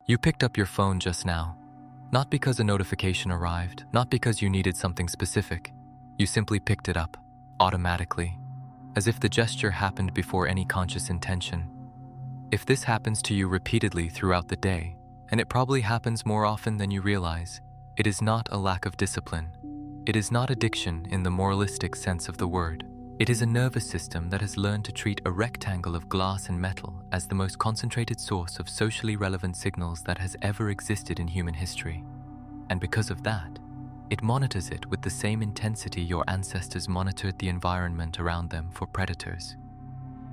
You picked up your phone just now, not because a notification arrived, not because you needed something specific. You simply picked it up, automatically, as if the gesture happened before any conscious intention. If this happens to you repeatedly throughout the day, and it probably happens more often than you realize, it is not a lack of discipline. It is not addiction in the moralistic sense of the word. It is a nervous system that has learned to treat a rectangle of glass and metal as the most concentrated source of socially relevant signals that has ever existed in human history. And because of that, it monitors it with the same intensity your ancestors monitored the environment around them for predators.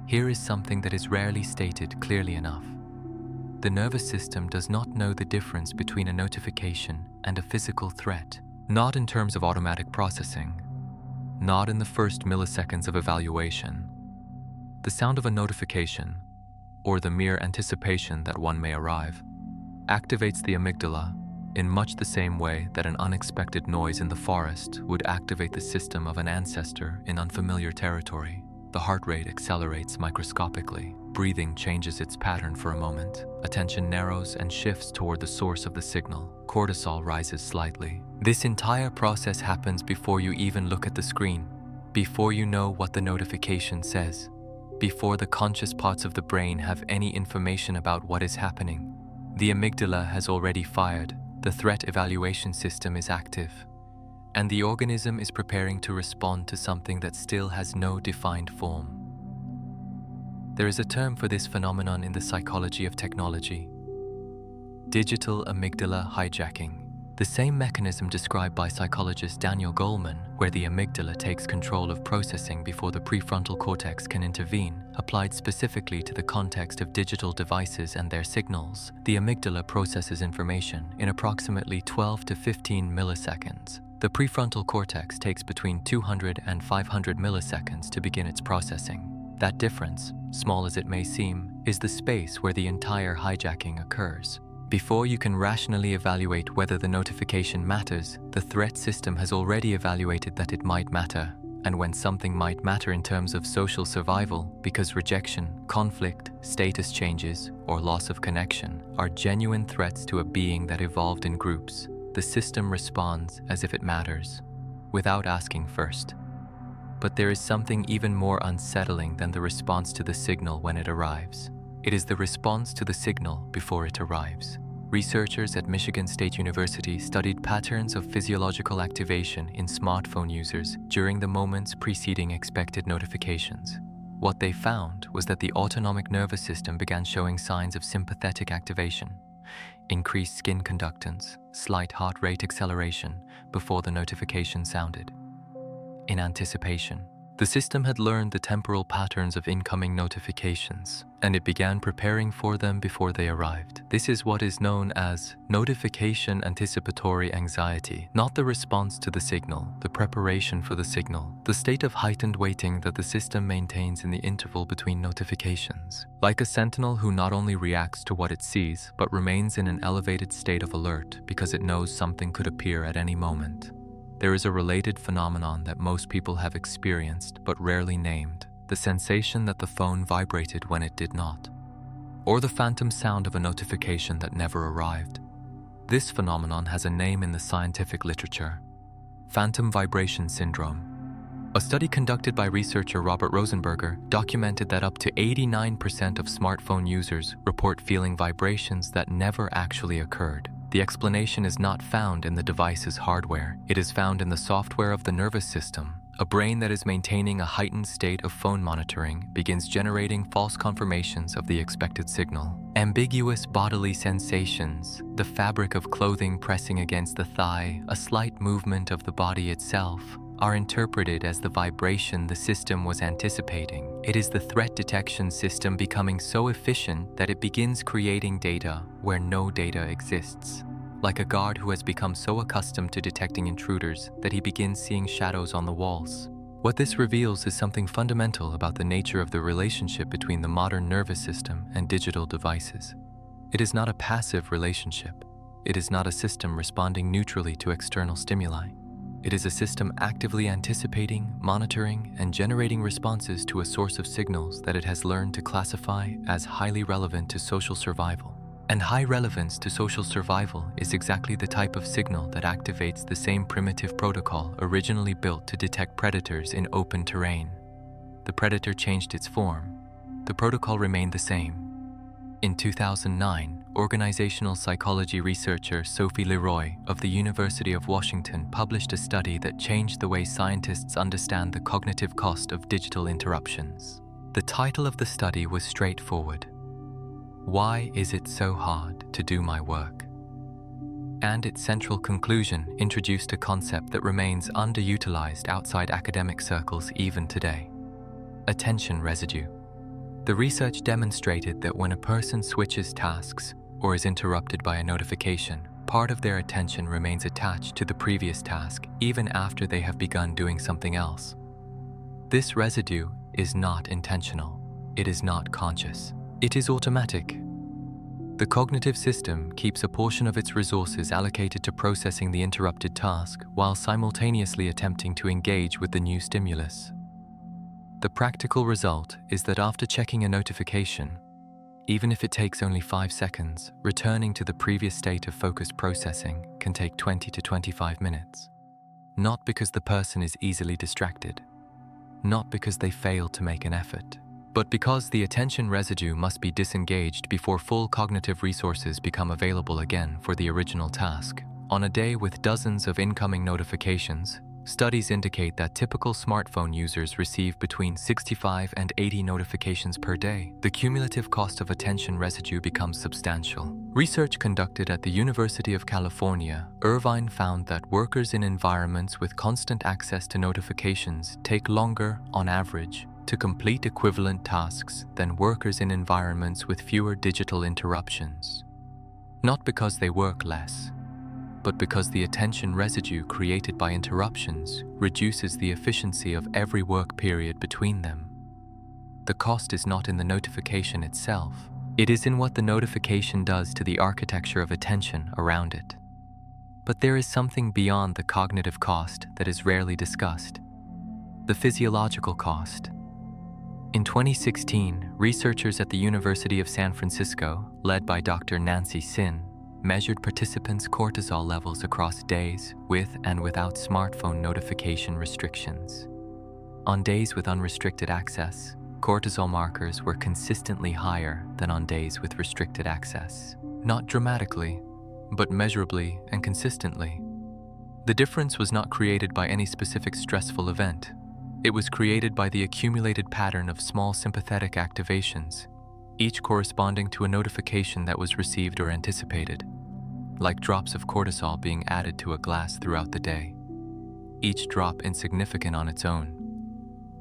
Here is something that is rarely stated clearly enough. The nervous system does not know the difference between a notification and a physical threat, not in terms of automatic processing, not in the first milliseconds of evaluation. The sound of a notification, or the mere anticipation that one may arrive, activates the amygdala in much the same way that an unexpected noise in the forest would activate the system of an ancestor in unfamiliar territory. The heart rate accelerates microscopically, breathing changes its pattern for a moment, attention narrows and shifts toward the source of the signal, cortisol rises slightly. This entire process happens before you even look at the screen, before you know what the notification says, before the conscious parts of the brain have any information about what is happening. The amygdala has already fired, the threat evaluation system is active, and the organism is preparing to respond to something that still has no defined form. There is a term for this phenomenon in the psychology of technology: digital amygdala hijacking. The same mechanism described by psychologist Daniel Goleman, where the amygdala takes control of processing before the prefrontal cortex can intervene, applied specifically to the context of digital devices and their signals. The amygdala processes information in approximately 12 to 15 milliseconds. The prefrontal cortex takes between 200 and 500 milliseconds to begin its processing. That difference, small as it may seem, is the space where the entire hijacking occurs. Before you can rationally evaluate whether the notification matters, the threat system has already evaluated that it might matter. And when something might matter in terms of social survival, because rejection, conflict, status changes, or loss of connection are genuine threats to a being that evolved in groups, the system responds as if it matters, without asking first. But there is something even more unsettling than the response to the signal when it arrives. It is the response to the signal before it arrives. Researchers at Michigan State University studied patterns of physiological activation in smartphone users during the moments preceding expected notifications. What they found was that the autonomic nervous system began showing signs of sympathetic activation, increased skin conductance, slight heart rate acceleration before the notification sounded. In anticipation, the system had learned the temporal patterns of incoming notifications, and it began preparing for them before they arrived. This is what is known as notification anticipatory anxiety, not the response to the signal, the preparation for the signal, the state of heightened waiting that the system maintains in the interval between notifications. Like a sentinel who not only reacts to what it sees, but remains in an elevated state of alert because it knows something could appear at any moment. There is a related phenomenon that most people have experienced but rarely named: the sensation that the phone vibrated when it did not, or the phantom sound of a notification that never arrived. This phenomenon has a name in the scientific literature: phantom vibration syndrome. A study conducted by researcher Robert Rosenberger documented that up to 89% of smartphone users report feeling vibrations that never actually occurred. The explanation is not found in the device's hardware. It is found in the software of the nervous system. A brain that is maintaining a heightened state of phone monitoring begins generating false confirmations of the expected signal. Ambiguous bodily sensations, the fabric of clothing pressing against the thigh, a slight movement of the body itself, are interpreted as the vibration the system was anticipating. It is the threat detection system becoming so efficient that it begins creating data where no data exists. Like a guard who has become so accustomed to detecting intruders that he begins seeing shadows on the walls. What this reveals is something fundamental about the nature of the relationship between the modern nervous system and digital devices. It is not a passive relationship. It is not a system responding neutrally to external stimuli. It is a system actively anticipating, monitoring, and generating responses to a source of signals that it has learned to classify as highly relevant to social survival. And high relevance to social survival is exactly the type of signal that activates the same primitive protocol originally built to detect predators in open terrain. The predator changed its form. The protocol remained the same. In 2009, organizational psychology researcher Sophie Leroy of the University of Washington published a study that changed the way scientists understand the cognitive cost of digital interruptions. The title of the study was straightforward: "Why is it so hard to do my work?" And its central conclusion introduced a concept that remains underutilized outside academic circles even today: attention residue. The research demonstrated that when a person switches tasks or is interrupted by a notification, part of their attention remains attached to the previous task even after they have begun doing something else. This residue is not intentional. It is not conscious. It is automatic. The cognitive system keeps a portion of its resources allocated to processing the interrupted task while simultaneously attempting to engage with the new stimulus. The practical result is that after checking a notification, even if it takes only 5 seconds, returning to the previous state of focused processing can take 20 to 25 minutes. Not because the person is easily distracted, not because they failed to make an effort, but because the attention residue must be disengaged before full cognitive resources become available again for the original task. On a day with dozens of incoming notifications, studies indicate that typical smartphone users receive between 65 and 80 notifications per day. The cumulative cost of attention residue becomes substantial. Research conducted at the University of California, Irvine found that workers in environments with constant access to notifications take longer, on average, to complete equivalent tasks than workers in environments with fewer digital interruptions. Not because they work less, but because the attention residue created by interruptions reduces the efficiency of every work period between them. The cost is not in the notification itself. It is in what the notification does to the architecture of attention around it. But there is something beyond the cognitive cost that is rarely discussed: the physiological cost. In 2016, researchers at the University of San Francisco, led by Dr. Nancy Sin, measured participants' cortisol levels across days with and without smartphone notification restrictions. On days with unrestricted access, cortisol markers were consistently higher than on days with restricted access. Not dramatically, but measurably and consistently. The difference was not created by any specific stressful event. It was created by the accumulated pattern of small sympathetic activations, each corresponding to a notification that was received or anticipated, like drops of cortisol being added to a glass throughout the day, each drop insignificant on its own,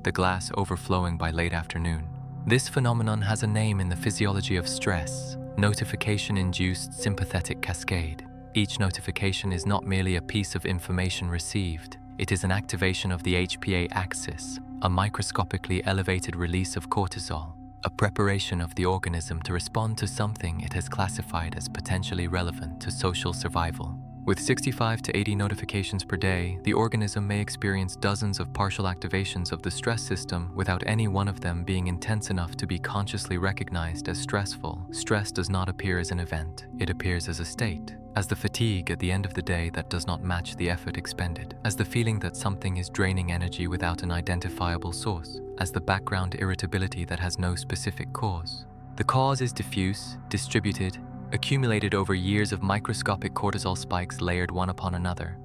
the glass overflowing by late afternoon. This phenomenon has a name in the physiology of stress: notification-induced sympathetic cascade. Each notification is not merely a piece of information received, it is an activation of the HPA axis, a microscopically elevated release of cortisol, a preparation of the organism to respond to something it has classified as potentially relevant to social survival. With 65 to 80 notifications per day, the organism may experience dozens of partial activations of the stress system without any one of them being intense enough to be consciously recognized as stressful. Stress does not appear as an event, it appears as a state, as the fatigue at the end of the day that does not match the effort expended, as the feeling that something is draining energy without an identifiable source, as the background irritability that has no specific cause. The cause is diffuse, distributed, accumulated over years of microscopic cortisol spikes layered one upon another.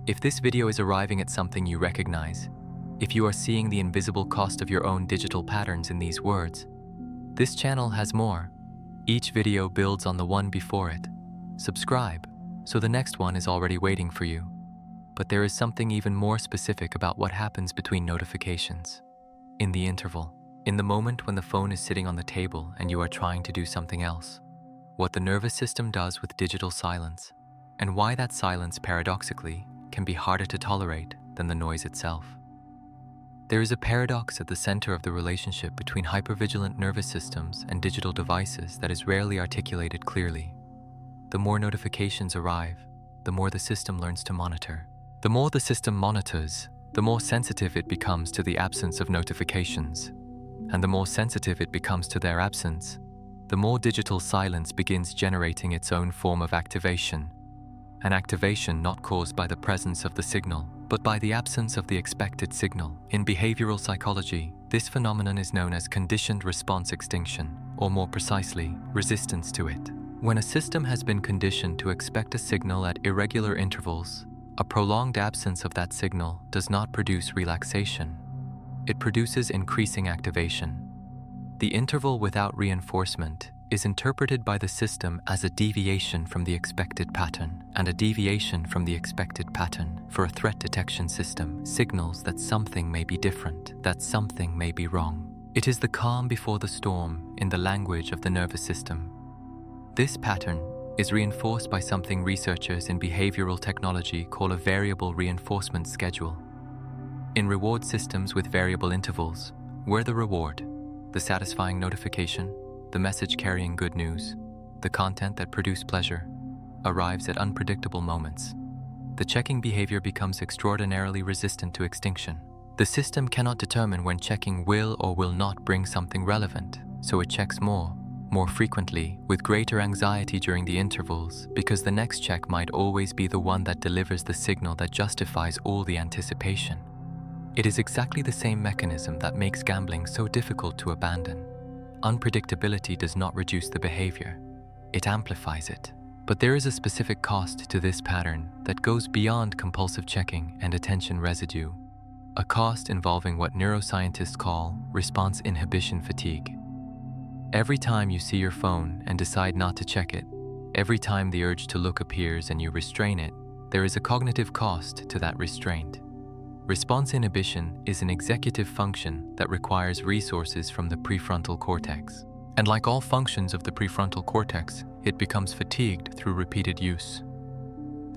If this video is arriving at something you recognize, if you are seeing the invisible cost of your own digital patterns in these words, this channel has more. Each video builds on the one before it. Subscribe, so the next one is already waiting for you. But there is something even more specific about what happens between notifications. In the interval, in the moment when the phone is sitting on the table and you are trying to do something else. What the nervous system does with digital silence, and why that silence, paradoxically, can be harder to tolerate than the noise itself. There is a paradox at the center of the relationship between hypervigilant nervous systems and digital devices that is rarely articulated clearly. The more notifications arrive, the more the system learns to monitor. The more the system monitors, the more sensitive it becomes to the absence of notifications. And the more sensitive it becomes to their absence, the more digital silence begins generating its own form of activation. An activation not caused by the presence of the signal, but by the absence of the expected signal. In behavioral psychology, this phenomenon is known as conditioned response extinction, or more precisely, resistance to it. When a system has been conditioned to expect a signal at irregular intervals, a prolonged absence of that signal does not produce relaxation. It produces increasing activation. The interval without reinforcement is interpreted by the system as a deviation from the expected pattern, and a deviation from the expected pattern for a threat detection system signals that something may be different, that something may be wrong. It is the calm before the storm in the language of the nervous system. This pattern is reinforced by something researchers in behavioral technology call a variable reinforcement schedule. In reward systems with variable intervals, where the reward, the satisfying notification, the message carrying good news, the content that produces pleasure, arrives at unpredictable moments, the checking behavior becomes extraordinarily resistant to extinction. The system cannot determine when checking will or will not bring something relevant, so it checks more frequently, with greater anxiety during the intervals, because the next check might always be the one that delivers the signal that justifies all the anticipation. It is exactly the same mechanism that makes gambling so difficult to abandon. Unpredictability does not reduce the behavior, it amplifies it. But there is a specific cost to this pattern that goes beyond compulsive checking and attention residue, a cost involving what neuroscientists call response inhibition fatigue. Every time you see your phone and decide not to check it, every time the urge to look appears and you restrain it, there is a cognitive cost to that restraint. Response inhibition is an executive function that requires resources from the prefrontal cortex. And like all functions of the prefrontal cortex, it becomes fatigued through repeated use.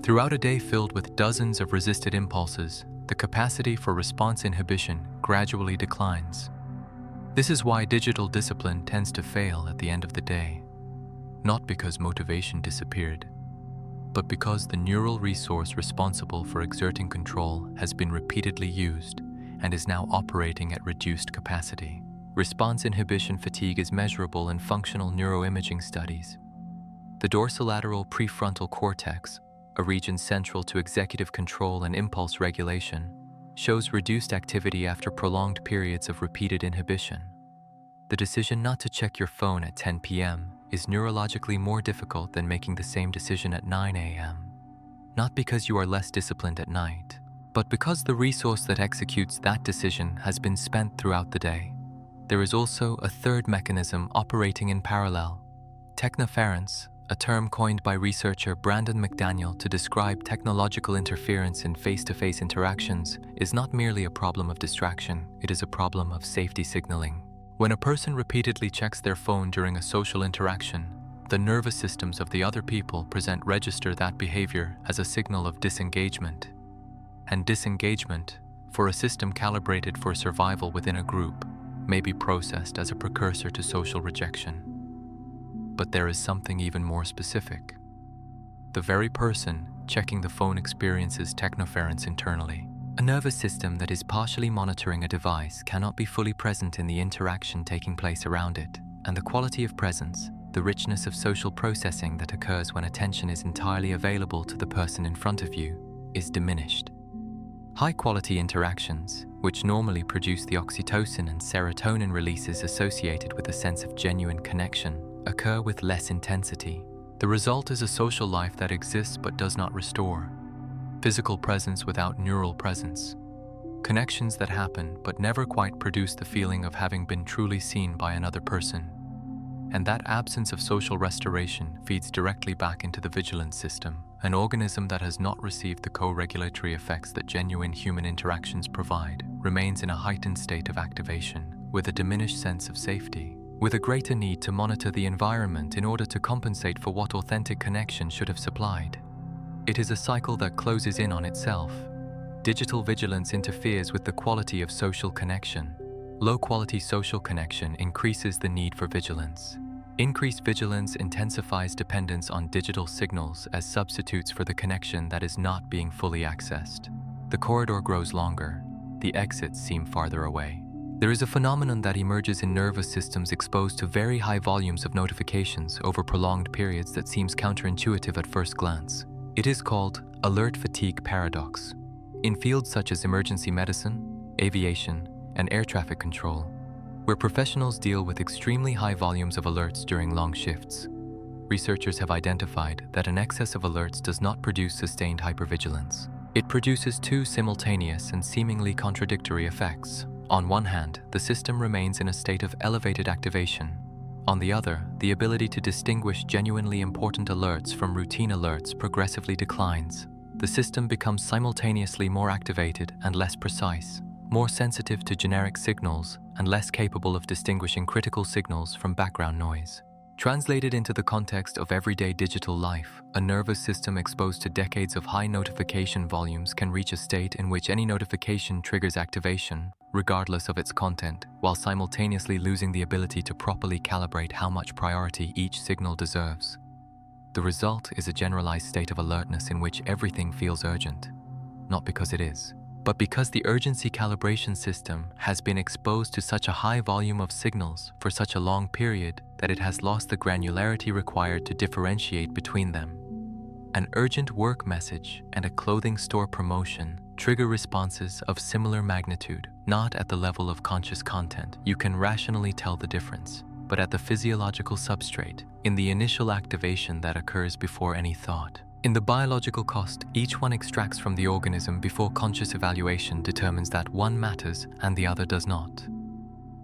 Throughout a day filled with dozens of resisted impulses, the capacity for response inhibition gradually declines. This is why digital discipline tends to fail at the end of the day. Not because motivation disappeared, but because the neural resource responsible for exerting control has been repeatedly used and is now operating at reduced capacity. Response inhibition fatigue is measurable in functional neuroimaging studies. The dorsolateral prefrontal cortex, a region central to executive control and impulse regulation, shows reduced activity after prolonged periods of repeated inhibition. The decision not to check your phone at 10 p.m. is neurologically more difficult than making the same decision at 9 a.m. Not because you are less disciplined at night, but because the resource that executes that decision has been spent throughout the day. There is also a third mechanism operating in parallel. Technoference, a term coined by researcher Brandon McDaniel to describe technological interference in face-to-face interactions, is not merely a problem of distraction, it is a problem of safety signaling. When a person repeatedly checks their phone during a social interaction, the nervous systems of the other people register that behavior as a signal of disengagement. And disengagement, for a system calibrated for survival within a group, may be processed as a precursor to social rejection. But there is something even more specific. The very person checking the phone experiences technoference internally. A nervous system that is partially monitoring a device cannot be fully present in the interaction taking place around it, and the quality of presence, the richness of social processing that occurs when attention is entirely available to the person in front of you, is diminished. High-quality interactions, which normally produce the oxytocin and serotonin releases associated with a sense of genuine connection, occur with less intensity. The result is a social life that exists but does not restore. Physical presence without neural presence. Connections that happen but never quite produce the feeling of having been truly seen by another person. And that absence of social restoration feeds directly back into the vigilance system, an organism that has not received the co-regulatory effects that genuine human interactions provide, remains in a heightened state of activation, with a diminished sense of safety, with a greater need to monitor the environment in order to compensate for what authentic connection should have supplied. It is a cycle that closes in on itself. Digital vigilance interferes with the quality of social connection. Low-quality social connection increases the need for vigilance. Increased vigilance intensifies dependence on digital signals as substitutes for the connection that is not being fully accessed. The corridor grows longer. The exits seem farther away. There is a phenomenon that emerges in nervous systems exposed to very high volumes of notifications over prolonged periods that seems counterintuitive at first glance. It is called alert fatigue paradox. In fields such as emergency medicine, aviation, and air traffic control, where professionals deal with extremely high volumes of alerts during long shifts, researchers have identified that an excess of alerts does not produce sustained hypervigilance. It produces two simultaneous and seemingly contradictory effects. On one hand, the system remains in a state of elevated activation. On the other, the ability to distinguish genuinely important alerts from routine alerts progressively declines. The system becomes simultaneously more activated and less precise, more sensitive to generic signals and less capable of distinguishing critical signals from background noise. Translated into the context of everyday digital life, a nervous system exposed to decades of high notification volumes can reach a state in which any notification triggers activation, regardless of its content, while simultaneously losing the ability to properly calibrate how much priority each signal deserves. The result is a generalized state of alertness in which everything feels urgent, not because it is, but because the urgency calibration system has been exposed to such a high volume of signals for such a long period that it has lost the granularity required to differentiate between them. An urgent work message and a clothing store promotion trigger responses of similar magnitude, not at the level of conscious content. You can rationally tell the difference, but at the physiological substrate, in the initial activation that occurs before any thought. In the biological cost, each one extracts from the organism before conscious evaluation determines that one matters and the other does not.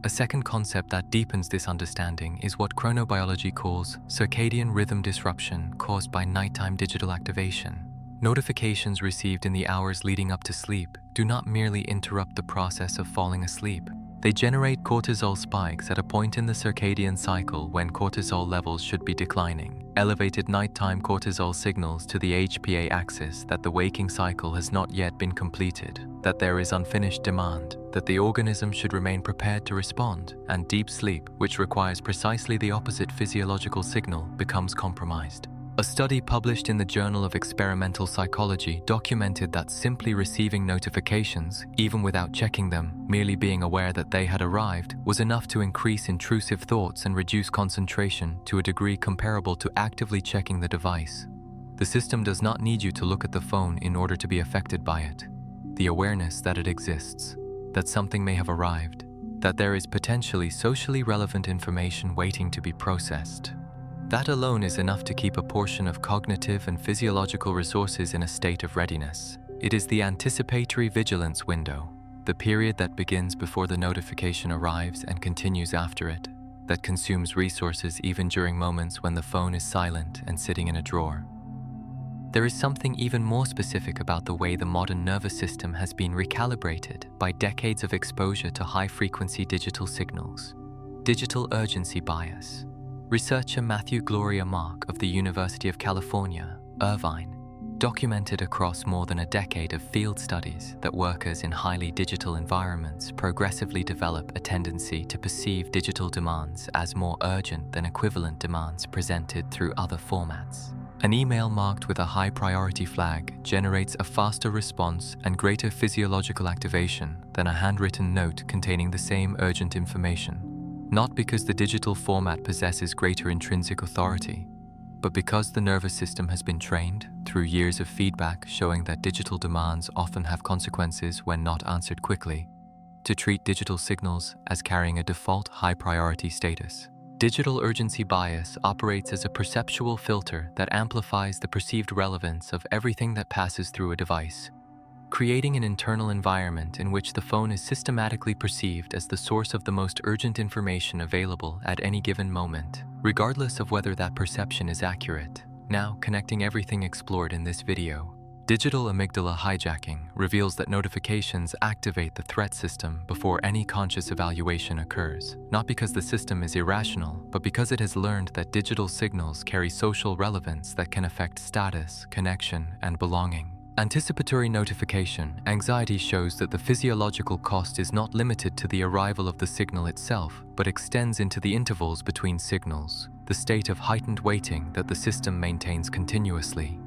A second concept that deepens this understanding is what chronobiology calls circadian rhythm disruption caused by nighttime digital activation. Notifications received in the hours leading up to sleep do not merely interrupt the process of falling asleep. They generate cortisol spikes at a point in the circadian cycle when cortisol levels should be declining. Elevated nighttime cortisol signals to the HPA axis that the waking cycle has not yet been completed, that there is unfinished demand, that the organism should remain prepared to respond, and deep sleep, which requires precisely the opposite physiological signal, becomes compromised. A study published in the Journal of Experimental Psychology documented that simply receiving notifications, even without checking them, merely being aware that they had arrived, was enough to increase intrusive thoughts and reduce concentration to a degree comparable to actively checking the device. The system does not need you to look at the phone in order to be affected by it. The awareness that it exists, that something may have arrived, that there is potentially socially relevant information waiting to be processed, that alone is enough to keep a portion of cognitive and physiological resources in a state of readiness. It is the anticipatory vigilance window, the period that begins before the notification arrives and continues after it, that consumes resources even during moments when the phone is silent and sitting in a drawer. There is something even more specific about the way the modern nervous system has been recalibrated by decades of exposure to high-frequency digital signals. Digital urgency bias. Researcher Matthew Gloria Mark of the University of California, Irvine, documented across more than a decade of field studies that workers in highly digital environments progressively develop a tendency to perceive digital demands as more urgent than equivalent demands presented through other formats. An email marked with a high priority flag generates a faster response and greater physiological activation than a handwritten note containing the same urgent information. Not because the digital format possesses greater intrinsic authority, but because the nervous system has been trained through years of feedback showing that digital demands often have consequences when not answered quickly, to treat digital signals as carrying a default high priority status. Digital urgency bias operates as a perceptual filter that amplifies the perceived relevance of everything that passes through a device, creating an internal environment in which the phone is systematically perceived as the source of the most urgent information available at any given moment, regardless of whether that perception is accurate. Now, connecting everything explored in this video, digital amygdala hijacking reveals that notifications activate the threat system before any conscious evaluation occurs, not because the system is irrational, but because it has learned that digital signals carry social relevance that can affect status, connection, and belonging. Anticipatory notification anxiety shows that the physiological cost is not limited to the arrival of the signal itself, but extends into the intervals between signals, the state of heightened waiting that the system maintains continuously.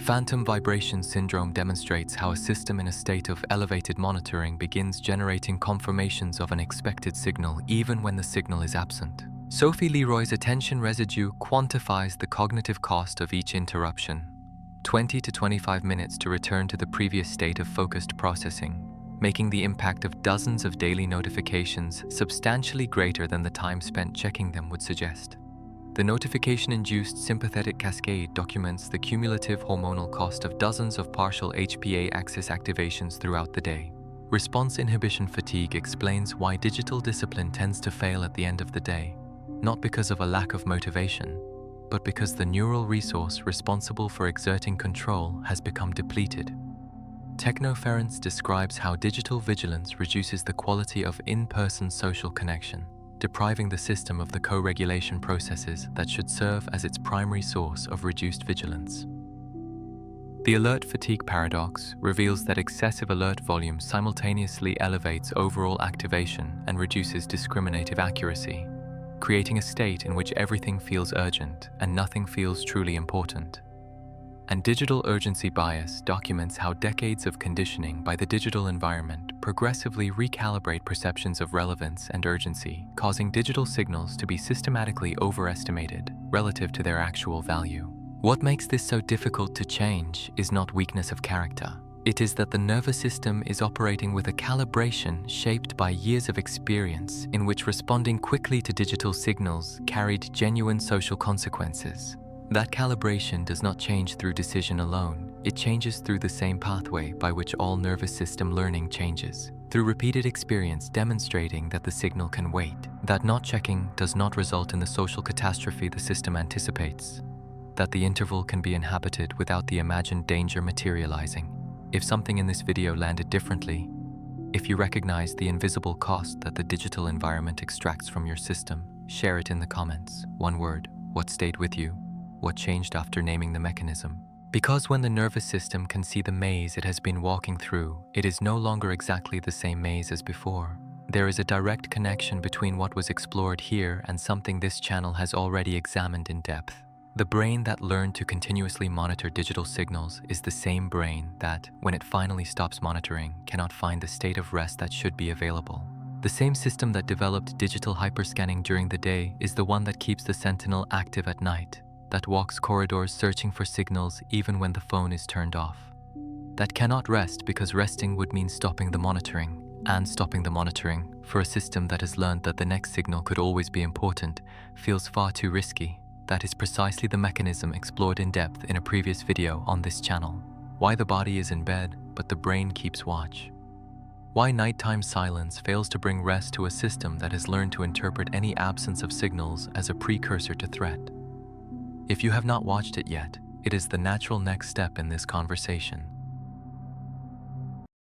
Phantom vibration syndrome demonstrates how a system in a state of elevated monitoring begins generating confirmations of an expected signal even when the signal is absent. Sophie Leroy's attention residue quantifies the cognitive cost of each interruption, 20 to 25 minutes to return to the previous state of focused processing, making the impact of dozens of daily notifications substantially greater than the time spent checking them would suggest. The notification-induced sympathetic cascade documents the cumulative hormonal cost of dozens of partial HPA axis activations throughout the day. Response inhibition fatigue explains why digital discipline tends to fail at the end of the day, not because of a lack of motivation, but because the neural resource responsible for exerting control has become depleted. Technoference describes how digital vigilance reduces the quality of in-person social connection, depriving the system of the co-regulation processes that should serve as its primary source of reduced vigilance. The alert fatigue paradox reveals that excessive alert volume simultaneously elevates overall activation and reduces discriminative accuracy, creating a state in which everything feels urgent and nothing feels truly important. And digital urgency bias documents how decades of conditioning by the digital environment progressively recalibrate perceptions of relevance and urgency, causing digital signals to be systematically overestimated relative to their actual value. What makes this so difficult to change is not weakness of character. It is that the nervous system is operating with a calibration shaped by years of experience in which responding quickly to digital signals carried genuine social consequences. That calibration does not change through decision alone. It changes through the same pathway by which all nervous system learning changes, through repeated experience demonstrating that the signal can wait, that not checking does not result in the social catastrophe the system anticipates, that the interval can be inhabited without the imagined danger materializing. If something in this video landed differently, if you recognize the invisible cost that the digital environment extracts from your system, share it in the comments. One word, what stayed with you? What changed after naming the mechanism? Because when the nervous system can see the maze it has been walking through, it is no longer exactly the same maze as before. There is a direct connection between what was explored here and something this channel has already examined in depth. The brain that learned to continuously monitor digital signals is the same brain that, when it finally stops monitoring, cannot find the state of rest that should be available. The same system that developed digital hyperscanning during the day is the one that keeps the sentinel active at night, that walks corridors searching for signals even when the phone is turned off. That cannot rest because resting would mean stopping the monitoring, and stopping the monitoring for a system that has learned that the next signal could always be important feels far too risky. That is precisely the mechanism explored in depth in a previous video on this channel. Why the body is in bed, but the brain keeps watch. Why nighttime silence fails to bring rest to a system that has learned to interpret any absence of signals as a precursor to threat. If you have not watched it yet, it is the natural next step in this conversation.